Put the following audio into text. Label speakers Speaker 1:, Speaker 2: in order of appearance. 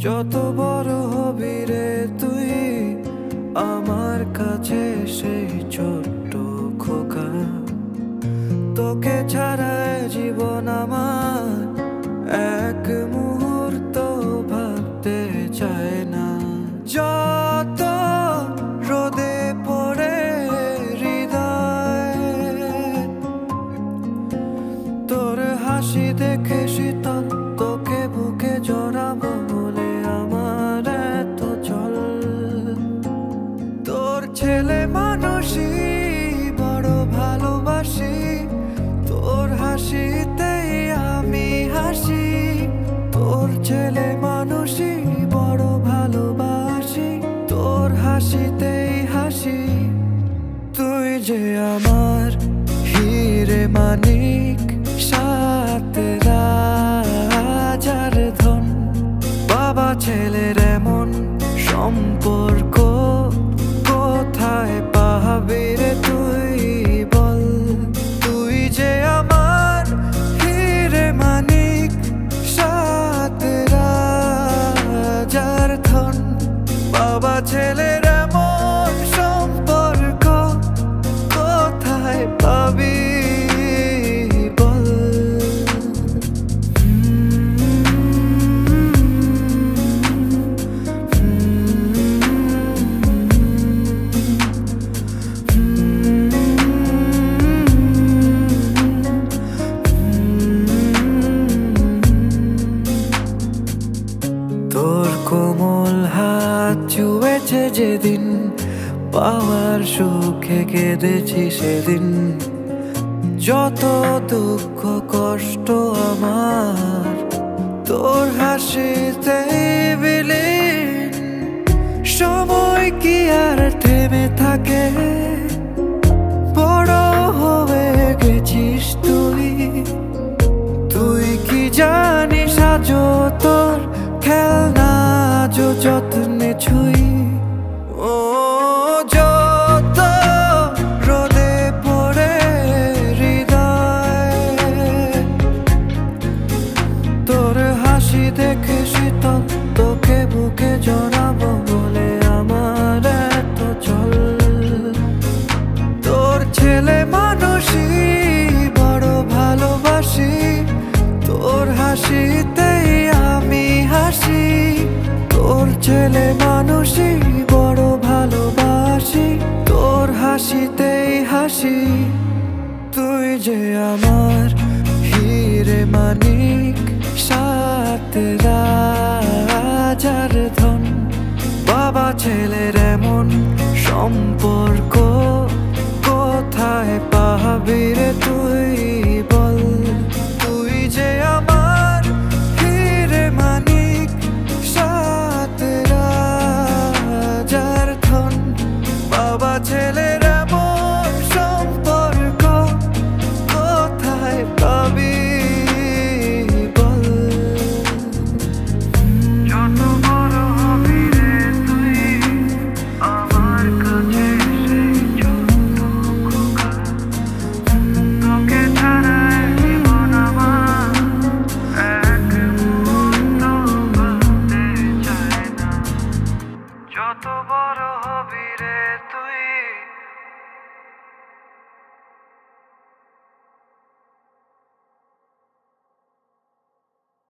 Speaker 1: যত বড় হবি রে তুই আমার কাছে সেই ছোট্ট খোকা। তোকে ছাড়া জীবন আমার এক মুহূর্ত ভাবতে চায় না। যত রোদে পড়ে হৃদয় তোর হাসি দেখে শীতল, তোকে বুকে জড়াবো বলে আমার এত চল। তোর ছেলে মানুষই বড় ভালোবাসি, তোর হাসিতেই আমি হাসি। তোর ছেলে মানুষই বড় ভালোবাসি, তোর হাসিতেই হাসি। তুই যে আমার হিরে মানিক, সাথে রাজার ধন। বাবা ছেলের এমন সম্পর্ক কোথায় পাবি রে তুই বল। তুই যে আমার হিরে মানিক, সাথে রাজার ধন। বাবা ছেলের এমন সম্পর্ক কোথায় পাবি বল। তোর কোমল হাত ছুঁয়েছে যেদিন, পাওয়ার সুখে কেঁদেছি সেদিন। যত দুঃখ কষ্ট আমার তোর হাসিতেই বিলীন। সময় কি আর থেমে থাকে, বড় হয়ে গেছিস তুই। তুই কি জানিস আজও তোর খেলনা যত্নে ছুই। ও যত রোদে পড়ে হৃদয় তোর হাসি দেখে শীতল, তোকে বুকে জড়াবো বলে আমার এত চল। তোর ছেলে মানুষই বড় ভালোবাসি, তোর হাসিতেই আমি হাসি। তোর ছেলে মানুষই বড় ভালোবাসি, তোর হাসিতেই হাসি। তুই যে আমার হিরে মানিক, সাথে রাজার ধন। বাবা ছেলের